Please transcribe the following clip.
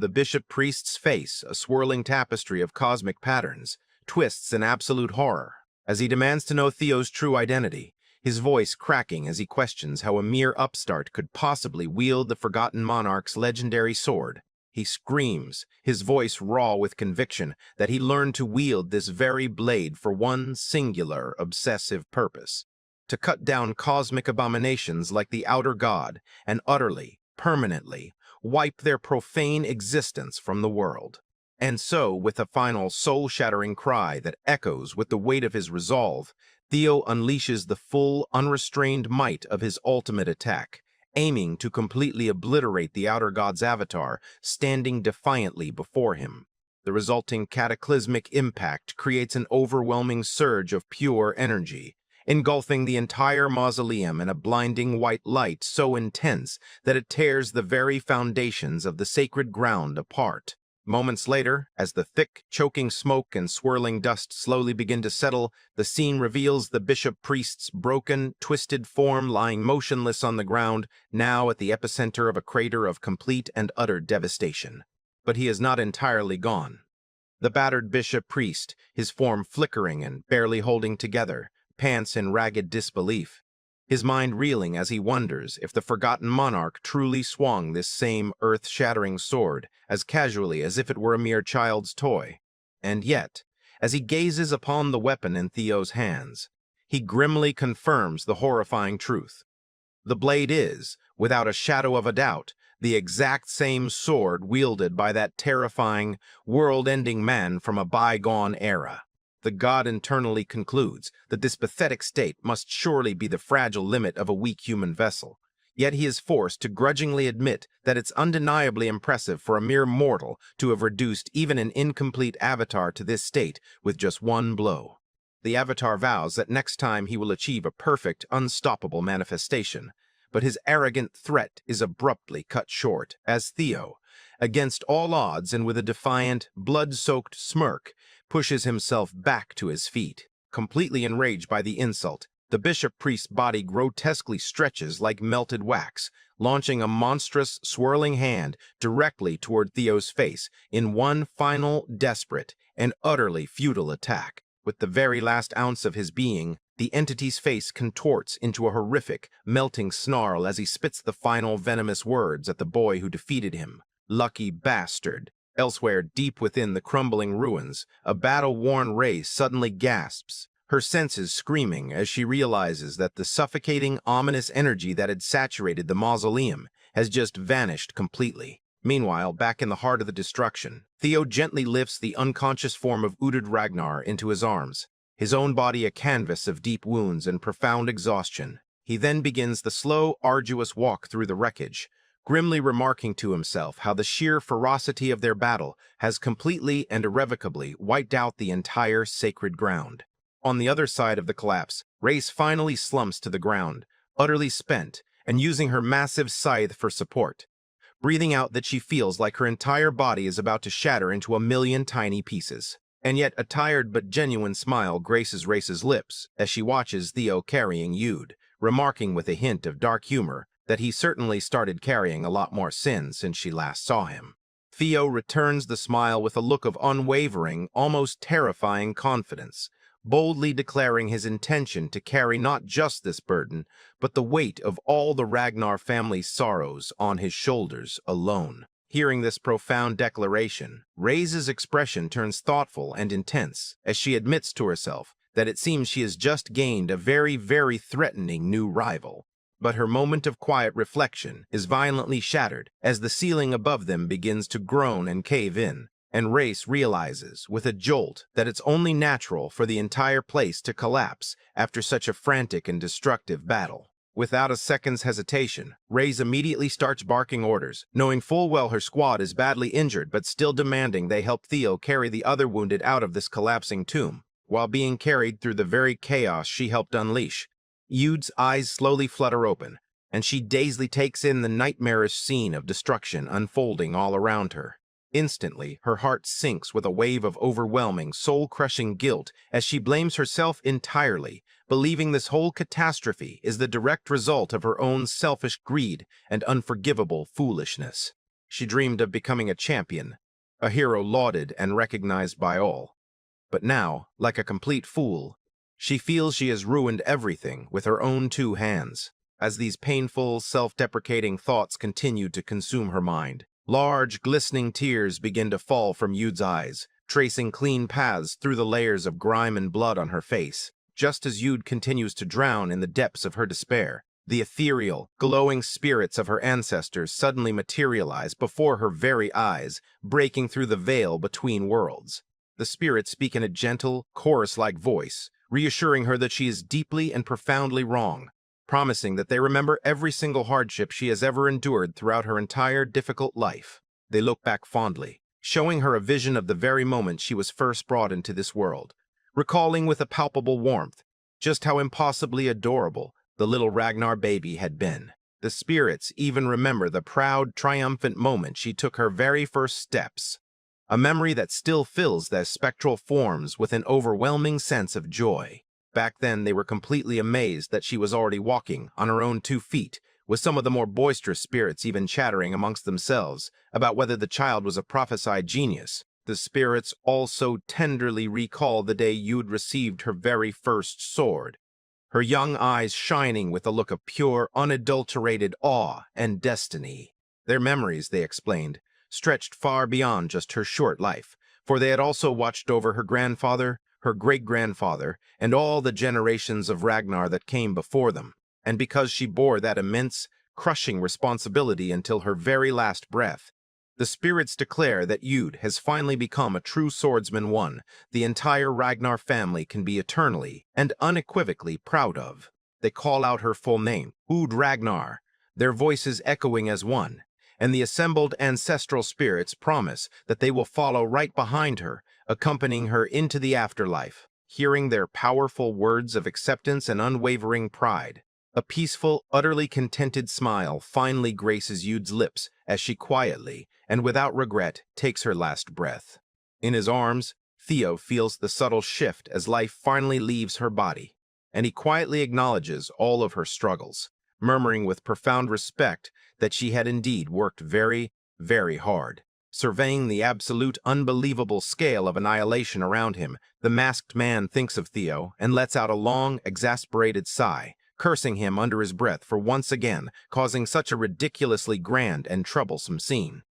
The bishop-priest's face, a swirling tapestry of cosmic patterns, twists in absolute horror as he demands to know Theo's true identity, his voice cracking as he questions how a mere upstart could possibly wield the Forgotten Monarch's legendary sword. He screams, his voice raw with conviction, that he learned to wield this very blade for one singular, obsessive purpose: to cut down cosmic abominations like the Outer God and utterly, permanently, wipe their profane existence from the world. And so, with a final soul-shattering cry that echoes with the weight of his resolve, Theo unleashes the full, unrestrained might of his ultimate attack, aiming to completely obliterate the Outer God's avatar standing defiantly before him. The resulting cataclysmic impact creates an overwhelming surge of pure energy, engulfing the entire mausoleum in a blinding white light so intense that it tears the very foundations of the sacred ground apart. Moments later, as the thick, choking smoke and swirling dust slowly begin to settle, the scene reveals the bishop-priest's broken, twisted form lying motionless on the ground, now at the epicenter of a crater of complete and utter devastation. But he is not entirely gone. The battered bishop-priest, his form flickering and barely holding together, pants in ragged disbelief, his mind reeling as he wonders if the Forgotten Monarch truly swung this same earth-shattering sword as casually as if it were a mere child's toy. And yet, as he gazes upon the weapon in Theo's hands, he grimly confirms the horrifying truth. The blade is, without a shadow of a doubt, the exact same sword wielded by that terrifying, world-ending man from a bygone era. The god internally concludes that this pathetic state must surely be the fragile limit of a weak human vessel, yet he is forced to grudgingly admit that it's undeniably impressive for a mere mortal to have reduced even an incomplete avatar to this state with just one blow. The avatar vows that next time he will achieve a perfect, unstoppable manifestation, but his arrogant threat is abruptly cut short as Theo, against all odds and with a defiant, blood-soaked smirk, pushes himself back to his feet. Completely enraged by the insult, the bishop-priest's body grotesquely stretches like melted wax, launching a monstrous, swirling hand directly toward Theo's face in one final, desperate, and utterly futile attack. With the very last ounce of his being, the entity's face contorts into a horrific, melting snarl as he spits the final venomous words at the boy who defeated him. Lucky bastard. Elsewhere, deep within the crumbling ruins, a battle-worn Ray suddenly gasps, her senses screaming as she realizes that the suffocating, ominous energy that had saturated the mausoleum has just vanished completely. Meanwhile, back in the heart of the destruction, Theo gently lifts the unconscious form of Udud Ragnar into his arms, his own body a canvas of deep wounds and profound exhaustion. He then begins the slow, arduous walk through the wreckage, grimly remarking to himself how the sheer ferocity of their battle has completely and irrevocably wiped out the entire sacred ground. On the other side of the collapse, Race finally slumps to the ground, utterly spent, and using her massive scythe for support, breathing out that she feels like her entire body is about to shatter into a million tiny pieces. And yet a tired but genuine smile graces Race's lips as she watches Theo carrying Yude, remarking with a hint of dark humor that he certainly started carrying a lot more sin since she last saw him. Theo returns the smile with a look of unwavering, almost terrifying confidence, boldly declaring his intention to carry not just this burden, but the weight of all the Ragnar family's sorrows on his shoulders alone. Hearing this profound declaration, Ray's expression turns thoughtful and intense as she admits to herself that it seems she has just gained a very, very threatening new rival. But her moment of quiet reflection is violently shattered as the ceiling above them begins to groan and cave in, and Race realizes with a jolt that it's only natural for the entire place to collapse after such a frantic and destructive battle. Without a second's hesitation, Race immediately starts barking orders, knowing full well her squad is badly injured but still demanding they help Theo carry the other wounded out of this collapsing tomb, while being carried through the very chaos she helped unleash. Yude's eyes slowly flutter open, and she dazedly takes in the nightmarish scene of destruction unfolding all around her. Instantly, her heart sinks with a wave of overwhelming, soul-crushing guilt as she blames herself entirely, believing this whole catastrophe is the direct result of her own selfish greed and unforgivable foolishness. She dreamed of becoming a champion, a hero lauded and recognized by all. But now, like a complete fool, she feels she has ruined everything with her own two hands. As these painful, self-deprecating thoughts continue to consume her mind, large, glistening tears begin to fall from Yude's eyes, tracing clean paths through the layers of grime and blood on her face. Just as Yude continues to drown in the depths of her despair, the ethereal, glowing spirits of her ancestors suddenly materialize before her very eyes, breaking through the veil between worlds. The spirits speak in a gentle, chorus-like voice, reassuring her that she is deeply and profoundly wrong, promising that they remember every single hardship she has ever endured throughout her entire difficult life. They look back fondly, showing her a vision of the very moment she was first brought into this world, recalling with a palpable warmth just how impossibly adorable the little Ragnar baby had been. The spirits even remember the proud, triumphant moment she took her very first steps, a memory that still fills their spectral forms with an overwhelming sense of joy. Back then, they were completely amazed that she was already walking on her own 2 feet, with some of the more boisterous spirits even chattering amongst themselves about whether the child was a prophesied genius. The spirits also tenderly recall the day Yude received her very first sword, her young eyes shining with a look of pure, unadulterated awe and destiny. Their memories, they explained, stretched far beyond just her short life, for they had also watched over her grandfather, her great-grandfather, and all the generations of Ragnar that came before them. And because she bore that immense, crushing responsibility until her very last breath, the spirits declare that Yude has finally become a true swordsman, one the entire Ragnar family can be eternally and unequivocally proud of. They call out her full name, Ud Ragnar, their voices echoing as one, and the assembled ancestral spirits promise that they will follow right behind her, accompanying her into the afterlife. Hearing their powerful words of acceptance and unwavering pride, a peaceful, utterly contented smile finally graces Yude's lips as she quietly, and without regret, takes her last breath. In his arms, Theo feels the subtle shift as life finally leaves her body, and he quietly acknowledges all of her struggles, murmuring with profound respect that she had indeed worked very, very hard. Surveying the absolute unbelievable scale of annihilation around him, the masked man thinks of Theo and lets out a long, exasperated sigh, cursing him under his breath for once again causing such a ridiculously grand and troublesome scene.